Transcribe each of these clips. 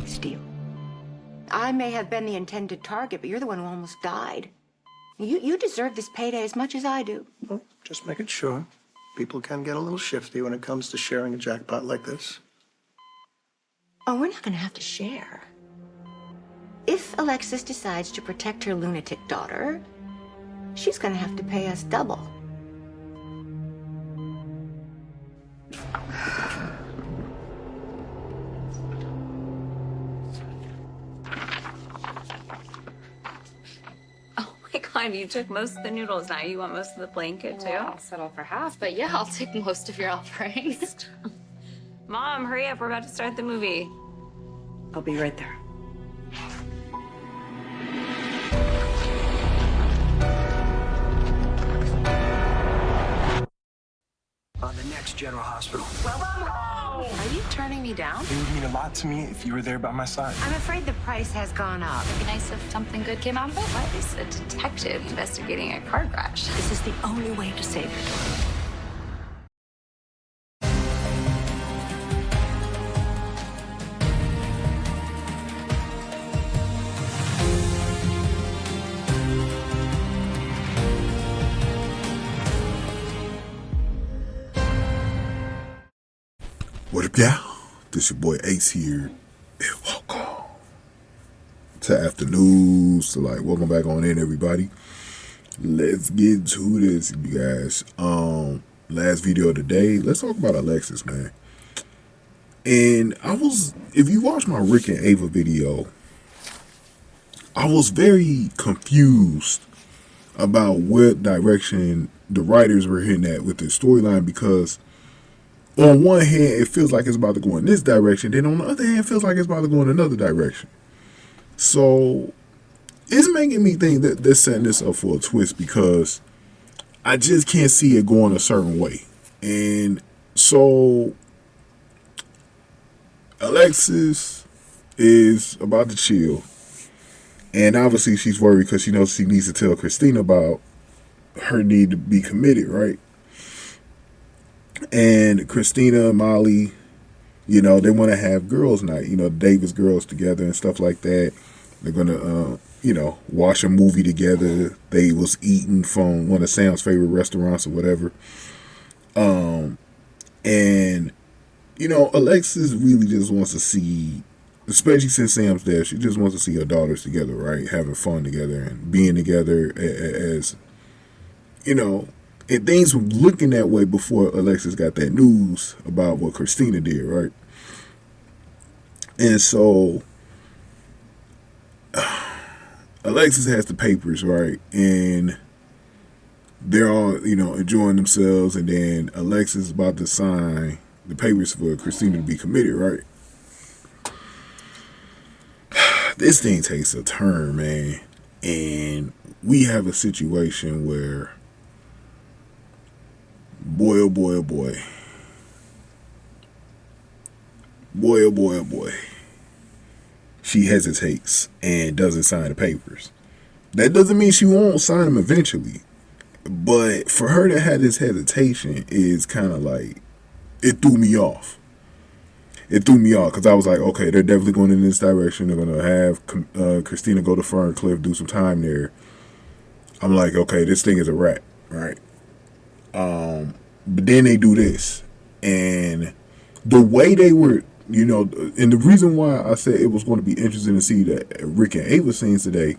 steal. I may have been the intended target, but you're the one who almost died. You deserve this payday as much as I do. Well, just making sure. People can get a little shifty when it comes to sharing a jackpot like this. Oh, we're not going to have to share. If Alexis decides to protect her lunatic daughter, she's going to have to pay us double. Oh my God, you took most of the noodles. Now you want most of the blanket too? Well, I'll settle for half, but yeah, I'll take most of your offerings. Mom, hurry up. We're about to start the movie. I'll be right there. On the next General Hospital. Are you turning me down? It would mean a lot to me if you were there by my side. I'm afraid the price has gone up. It'd be nice if something good came out of it. What is a detective investigating a car crash? This is the only way to save your daughter. What up, y'all? This your boy Ace here. And welcome to Afternoons. So, welcome back on in, everybody. Let's get to this, you guys. Last video of the day, let's talk about Alexis, man. And if you watch my Rick and Ava video, I was very confused about what direction the writers were hitting at with this storyline, because on one hand, it feels like it's about to go in this direction. Then on the other hand, it feels like it's about to go in another direction. So it's making me think that they're setting this up for a twist, because I just can't see it going a certain way. And so Alexis is about to chill. And obviously she's worried because she knows she needs to tell Kristina about her need to be committed, right? And Kristina and Molly, they want to have girls' night, Davis girls together and stuff like that. They're going to, watch a movie together. They was eating from one of Sam's favorite restaurants or whatever. And, Alexis really just wants to see, especially since Sam's dead, she just wants to see her daughters together, right? Having fun together and being together as, and things were looking that way before Alexis got that news about what Kristina did, right? And so Alexis has the papers, right? And they're all, enjoying themselves. And then Alexis is about to sign the papers for Kristina to be committed, right? This thing takes a turn, man. And we have a situation where, boy, oh boy, oh boy. Boy, oh boy, oh boy. She hesitates and doesn't sign the papers. That doesn't mean she won't sign them eventually. But for her to have this hesitation is kind of like, it threw me off. It threw me off because I was like, okay, they're definitely going in this direction. They're going to have Kristina go to Ferncliff, do some time there. I'm like, okay, this thing is a wrap, right? But then they do this, and the way they were, and the reason why I said it was going to be interesting to see the Rick and Ava scenes today,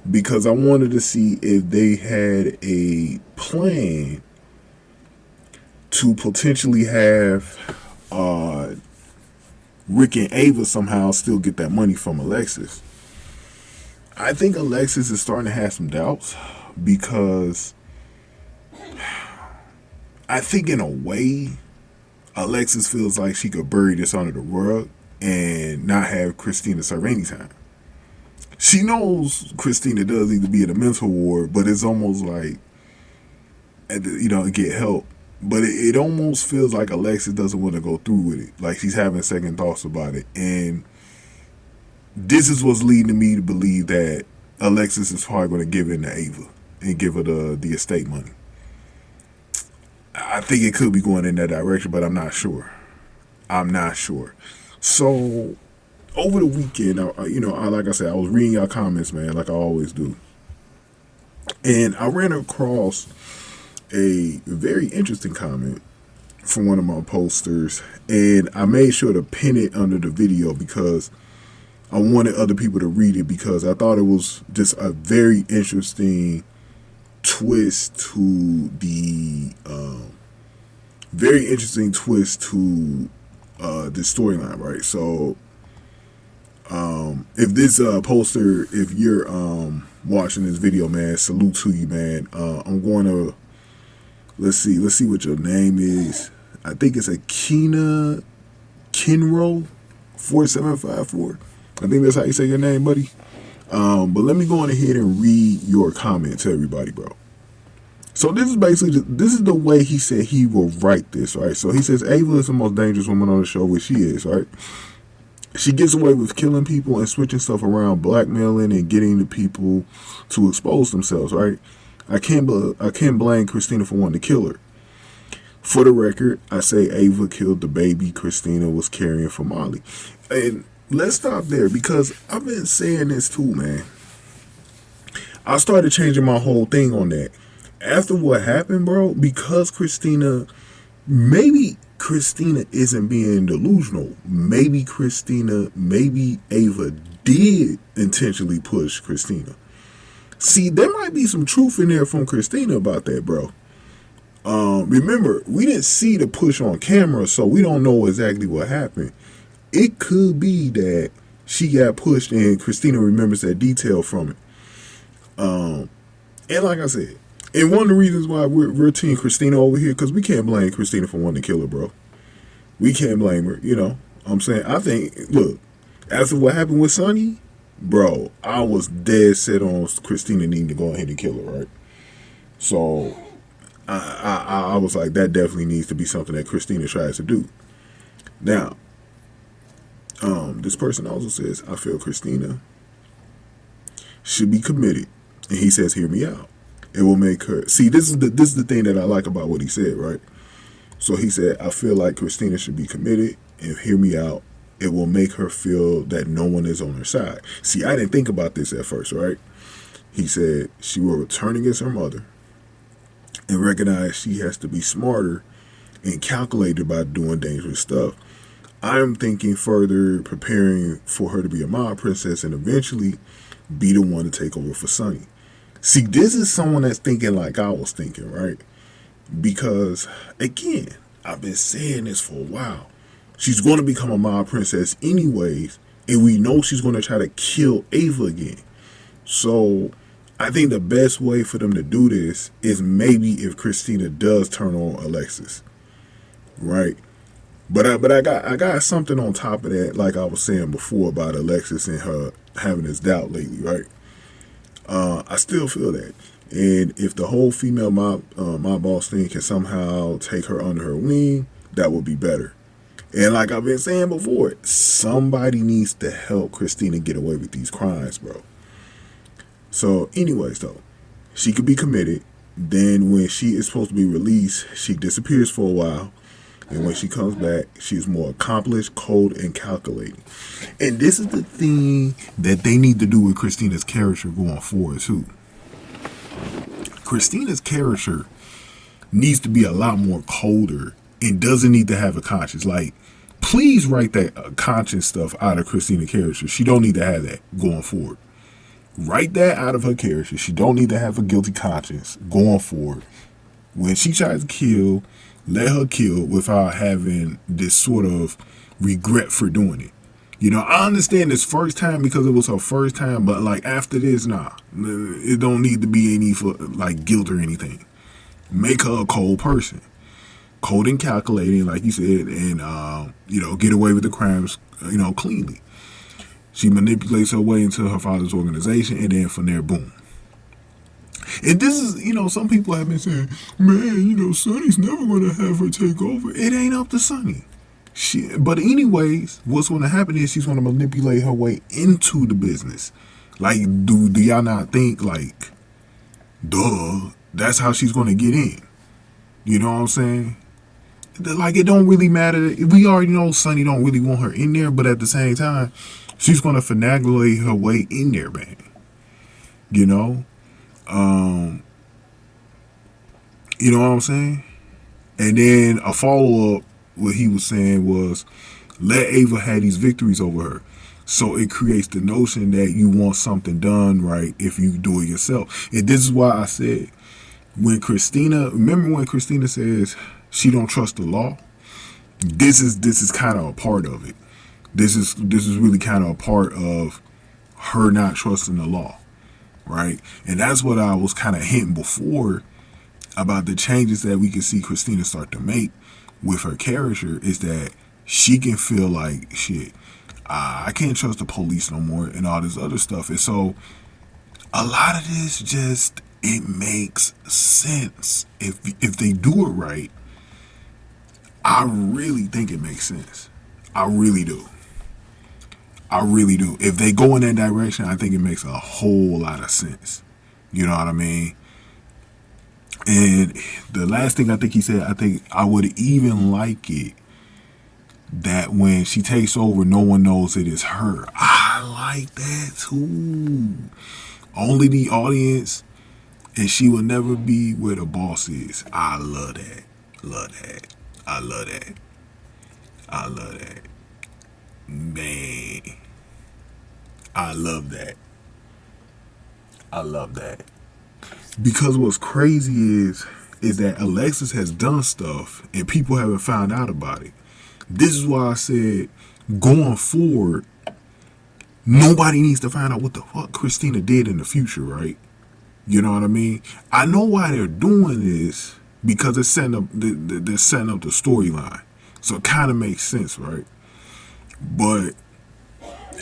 because I wanted to see if they had a plan to potentially have Rick and Ava somehow still get that money from Alexis. I think Alexis is starting to have some doubts, because I think in a way, Alexis feels like she could bury this under the rug and not have Kristina serve any time. She knows Kristina does need to be in a mental ward, but it's almost like, get help. But it almost feels like Alexis doesn't want to go through with it. Like she's having second thoughts about it. And this is what's leading me to believe that Alexis is probably going to give in to Ava and give her the estate money. I think it could be going in that direction, but I'm not sure. So over the weekend, like I said, I was reading y'all comments, man, like I always do. And I ran across a very interesting comment from one of my posters, and I made sure to pin it under the video because I wanted other people to read it, because I thought it was just a very interesting twist to the storyline, right? So if this poster, if you're watching this video, man, salute to you, man. I'm going to let's see what your name is. I think it's a Kinro 4754. I think that's how you say your name, buddy. But let me go on ahead and read your comment to everybody, bro. So this is the way he said he will write this, right? So he says Ava is the most dangerous woman on the show, which she is, right? She gets away with killing people and switching stuff around, blackmailing and getting the people to expose themselves, right? I can't blame Kristina for wanting to kill her. For the record, I say Ava killed the baby Kristina was carrying for Molly. And let's stop there, because I've been saying this too, man. I started changing my whole thing on that. After what happened, bro, because maybe Kristina isn't being delusional. Maybe Ava did intentionally push Kristina. See, there might be some truth in there from Kristina about that, bro. Remember, we didn't see the push on camera, so we don't know exactly what happened. It could be that she got pushed and Kristina remembers that detail from it. And like I said, and one of the reasons why we're team Kristina over here, because we can't blame Kristina for wanting to kill her, bro. We can't blame her, you know. I'm saying, I think, look, after what happened with Sonny, bro, I was dead set on Kristina needing to go ahead and kill her, right? So I was like, that definitely needs to be something that Kristina tries to do. Now, this person also says, I feel Kristina should be committed. And he says, hear me out. It will make her see. This is the thing that I like about what he said, right? So he said, I feel like Kristina should be committed, and hear me out. It will make her feel that no one is on her side. See, I didn't think about this at first, right? He said she will return against her mother and recognize she has to be smarter and calculated about doing dangerous stuff. I'm thinking further, preparing for her to be a mob princess and eventually be the one to take over for Sonny. See, this is someone that's thinking like I was thinking, right? Because, again, I've been saying this for a while. She's going to become a mob princess anyways, and we know she's going to try to kill Ava again. So I think the best way for them to do this is maybe if Kristina does turn on Alexis, right? But I got something on top of that, like I was saying before about Alexis and her having this doubt lately, right? I still feel that. And if the whole female mob boss thing can somehow take her under her wing, that would be better. And like I've been saying before, somebody needs to help Kristina get away with these crimes, bro. So anyways, though, she could be committed. Then when she is supposed to be released, she disappears for a while. And when she comes back, she's more accomplished, cold, and calculating. And this is the thing that they need to do with Kristina's character going forward, too. Kristina's character needs to be a lot more colder and doesn't need to have a conscience. Like, please write that conscience stuff out of Kristina's character. She don't need to have that going forward. Write that out of her character. She don't need to have a guilty conscience going forward. When she tries to kill, let her kill without having this sort of regret for doing it. You know, I understand this first time because it was her first time, but like after this, nah, it don't need to be any for like guilt or anything. Make her a cold person, cold and calculating, like you said, and get away with the crimes, cleanly. She manipulates her way into her father's organization, and then from there, boom. And this is, some people have been saying, man, Sonny's never going to have her take over. It ain't up to Sonny. But anyways, what's going to happen is she's going to manipulate her way into the business. Like, do y'all not think, like, duh, that's how she's going to get in? You know what I'm saying? Like, it don't really matter. We already know Sonny don't really want her in there, but at the same time, She's gonna finagle her way in there, man. You know? You know what I'm saying? And then a follow-up, what he was saying was, let Ava have these victories over her. So it creates the notion that you want something done right if you do it yourself. And this is why I said, when Kristina, remember when Kristina says she don't trust the law? This is kind of a part of it. This is really kind of a part of her not trusting the law, right? And that's what I was kind of hinting before about the changes that we can see Kristina start to make with her character, is that she can feel like, shit, I can't trust the police no more and all this other stuff. And so a lot of this just, it makes sense. If they do it right, I really think it makes sense. I really do. I really do. If they go in that direction, I think it makes a whole lot of sense. You know what I mean? And the last thing I think he said, I think I would even like it that when she takes over, no one knows it is her. I like that too. Only the audience, and she will never be where the boss is. I love that. Love that. I love that. I love that. Man. I love that. I love that. Because what's crazy is that Alexis has done stuff and people haven't found out about it. This is why I said, going forward, nobody needs to find out what the fuck Kristina did in the future, right? You know what I mean? I know why they're doing this, because they're setting up the storyline. So it kind of makes sense, right? But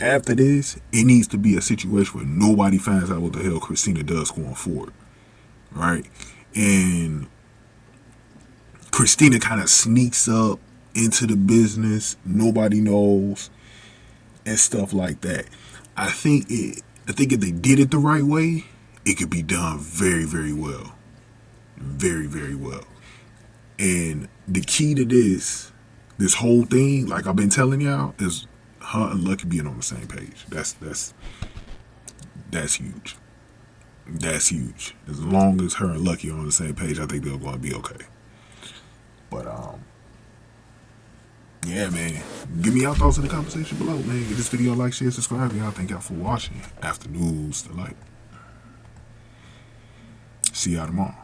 after this, it needs to be a situation where nobody finds out what the hell Kristina does going forward, right? And Kristina kind of sneaks up into the business, nobody knows, and stuff like that. I think if they did it the right way, it could be done very, very well. Very, very well. And the key to this whole thing, like I've been telling y'all, is her and Lucky being on the same page. That's huge. That's huge. As long as her and Lucky are on the same page, I think they're going to be okay. But yeah, man. Give me your thoughts in the conversation below, man. Give this video a like, share, subscribe. Y'all thank y'all for watching. Afternoons to light. See y'all tomorrow.